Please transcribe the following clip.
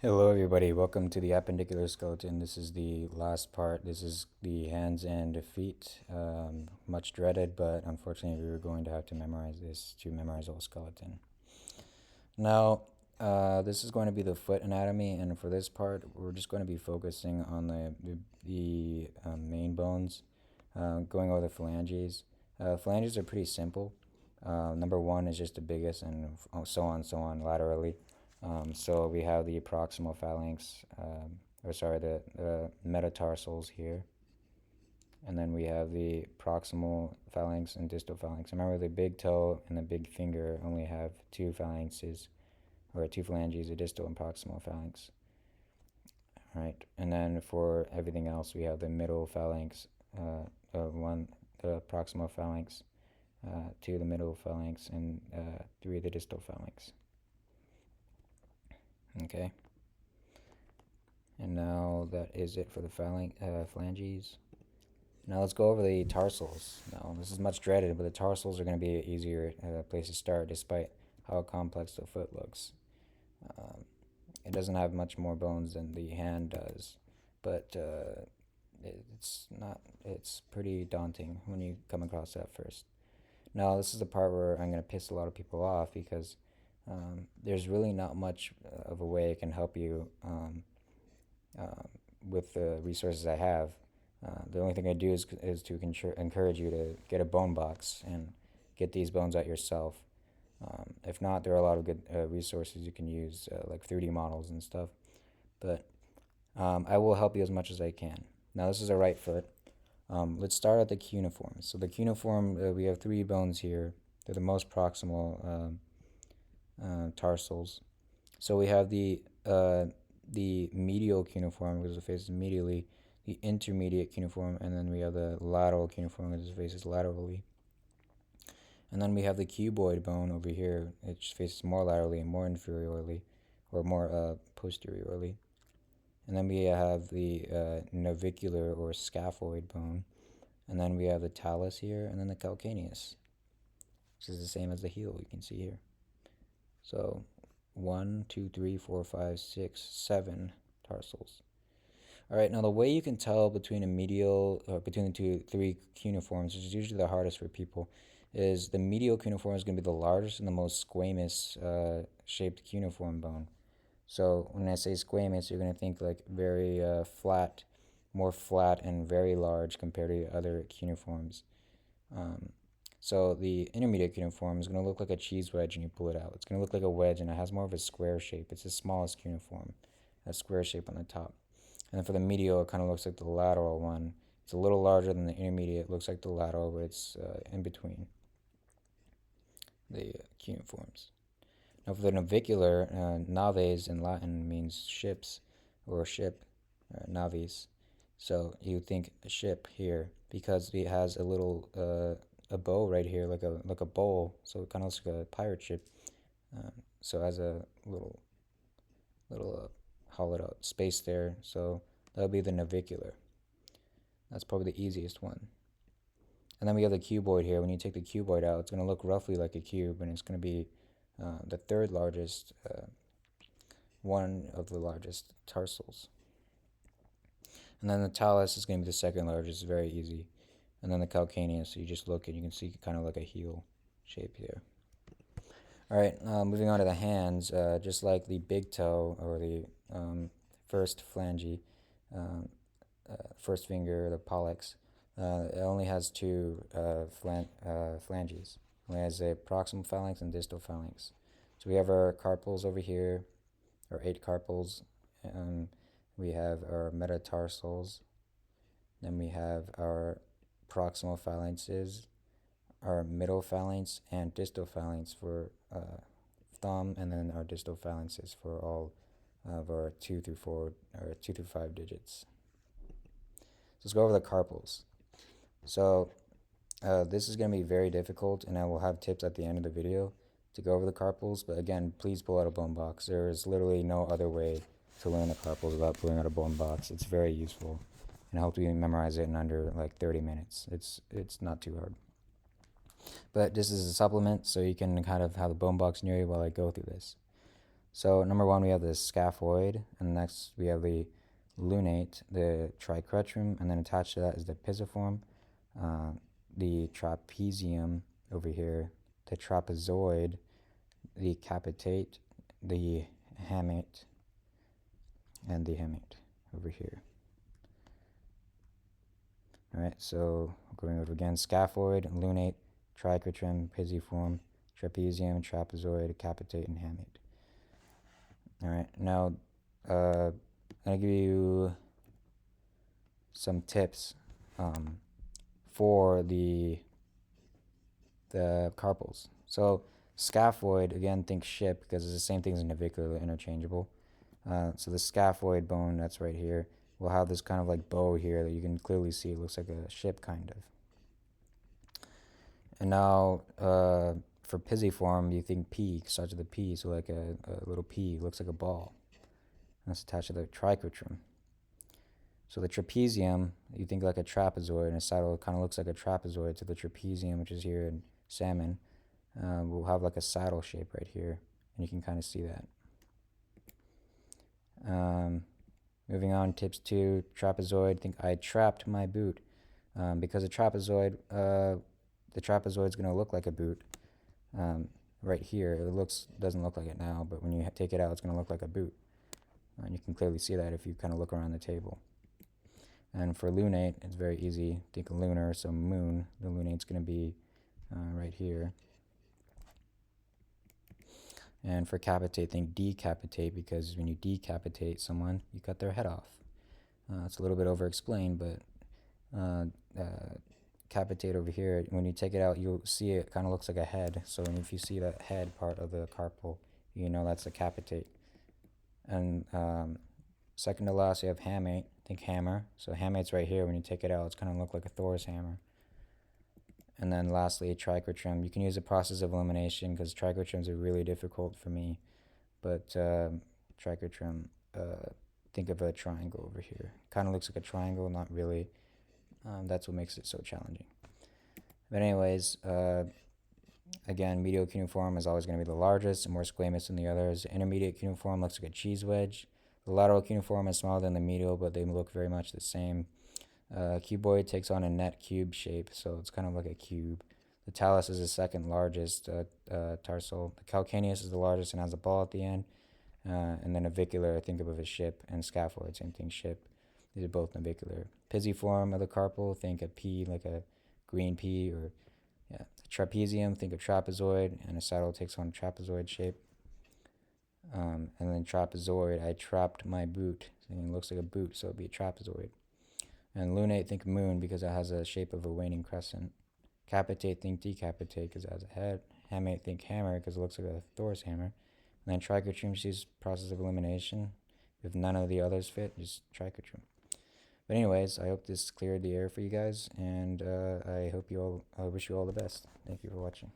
Hello, everybody. Welcome to the appendicular skeleton. This is the last part. This is the hands and feet. Much dreaded, but unfortunately, we were going to have to memorize this to memorize the whole skeleton. Now, this is going to be the foot anatomy, and for this part, we're just going to be focusing on the main bones, going over the phalanges. Phalanges are pretty simple. Number one is just the biggest, and so on, laterally. So we have the proximal phalanx, the metatarsals here, and then we have the proximal phalanx and distal phalanx. Remember, the big toe and the big finger only have two phalanxes, or two phalanges, a distal and proximal phalanx. All right, and then for everything else, we have the middle phalanx, the proximal phalanx, two the middle phalanx, and three the distal phalanx. Okay. And now that is it for the phalanges. Now let's go over the tarsals. Now this is much dreaded, but the tarsals are going to be an easier place to start, despite how complex the foot looks. It doesn't have much more bones than the hand does, but it's not. It's pretty daunting when you come across that first. Now this is the part where I'm going to piss a lot of people off because there's really not much of a way it can help you with the resources I have. The only thing I do is to encourage you to get a bone box and get these bones out yourself. If not, there are a lot of good resources you can use, like 3D models and stuff. But I will help you as much as I can. Now, this is a right foot. Let's start at the cuneiform. So the cuneiform, we have three bones here. They're the most proximal tarsals. So we have the medial cuneiform, because it faces medially, the intermediate cuneiform, and then we have the lateral cuneiform, because it faces laterally. And then we have the cuboid bone over here, which faces more laterally and more inferiorly, or more posteriorly. And then we have the navicular or scaphoid bone. And then we have the talus here, and then the calcaneus, which is the same as the heel, you can see here. So 1, 2, 3, 4, 5, 6, 7 tarsals. All right, now the way you can tell between between the three cuneiforms, which is usually the hardest for people, is the medial cuneiform is going to be the largest and the most squamous shaped cuneiform bone. So when I say squamous, you're going to think like very flat, more flat and very large compared to other cuneiforms. So the intermediate cuneiform is going to look like a cheese wedge when you pull it out. It's going to look like a wedge, and it has more of a square shape. It's the smallest cuneiform, a square shape on the top. And then for the medial, it kind of looks like the lateral one. It's a little larger than the intermediate. It looks like the lateral, but it's in between the cuneiforms. Now for the navicular, naves in Latin means ships or ship, navis. So you think a ship here because it has a little a bow right here, like a bowl. So it kind of looks like a pirate ship. So it has a little hollowed out space there. So that'll be the navicular. That's probably the easiest one. And then we have the cuboid here. When you take the cuboid out, it's going to look roughly like a cube, and it's going to be the third largest, one of the largest tarsals. And then the talus is going to be the second largest, very easy. And then the calcaneus, so you just look and you can see kind of like a heel shape here. All right, moving on to the hands, just like the big toe or the first phalange, first finger, the pollex, it only has two phalanges. It only has a proximal phalanx and distal phalanx. So we have our carpals over here, our 8 carpals. We have our metatarsals. Then we have our proximal phalanxes, our middle phalanx and distal phalanx for thumb, and then our distal phalanxes for all of our 2 through 4 or 2 through 5 digits. So let's go over the carpals. So this is going to be very difficult, and I will have tips at the end of the video to go over the carpals. But again, please pull out a bone box. There is literally no other way to learn the carpals without pulling out a bone box. It's very useful, and helps you memorize it in under like 30 minutes. It's not too hard. But this is a supplement, so you can kind of have a bone box near you while I go through this. So number one, we have the scaphoid, and next we have the lunate, the triquetrum, and then attached to that is the pisiform, the trapezium over here, the trapezoid, the capitate, the hamate, and the hamate over here. Alright, so going over again, scaphoid, lunate, triquetrum, pisiform, trapezium, trapezoid, capitate, and hamate. Alright, now I'm going to give you some tips for the carpals. So scaphoid, again, think ship because it's the same thing as navicular, they're interchangeable. So the scaphoid bone that's right here will have this kind of like bow here that you can clearly see. It looks like a ship kind of. And now for pisiform, you think P, starts with a P, so like a little P, looks like a ball. And that's attached to the triquetrum. So the trapezium, you think like a trapezoid, and a saddle kind of looks like a trapezoid. So the trapezium, which is here in salmon, will have like a saddle shape right here, and you can kind of see that. Moving on, tips 2, trapezoid, think I trapped my boot. Because a trapezoid, the trapezoid is going to look like a boot. Right here, it doesn't look like it now, but when you take it out, it's going to look like a boot. And you can clearly see that if you kind of look around the table. And for lunate, it's very easy. Think lunar, so moon. The lunate's going to be right here. And for capitate, think decapitate, because when you decapitate someone, you cut their head off. It's a little bit over-explained, but capitate over here, when you take it out, you'll see it kind of looks like a head. So if you see that head part of the carpal, you know that's a capitate. And second to last, you have hamate. Think hammer. So hamate's right here. When you take it out, it's kind of look like a Thor's hammer. And then lastly, triquetrum. You can use a process of elimination because triquetrums are really difficult for me. But triquetrum, think of a triangle over here. Kind of looks like a triangle, not really. That's what makes it so challenging. But anyways, again, medial cuneiform is always going to be the largest and more squamous than the others. The intermediate cuneiform looks like a cheese wedge. The lateral cuneiform is smaller than the medial, but they look very much the same. Cuboid takes on a net cube shape, so it's kind of like a cube. The talus is the second largest tarsal. The calcaneus is the largest and has a ball at the end. And then navicular, think of a ship, and scaphoid, same thing, ship. These are both navicular. Pisiform of the carpal, think a pea, like a green pea, or trapezium, think of trapezoid, and a saddle takes on a trapezoid shape. And then trapezoid, I trapped my boot. So it looks like a boot, so it'd be a trapezoid. And lunate, think moon, because it has a shape of a waning crescent. Capitate, think decapitate, because it has a head. Hamate, think hammer, because it looks like a Thor's hammer. And then triquetrum, just use process of elimination. If none of the others fit, just triquetrum. But anyways, I hope this cleared the air for you guys, and I wish you all the best. Thank you for watching.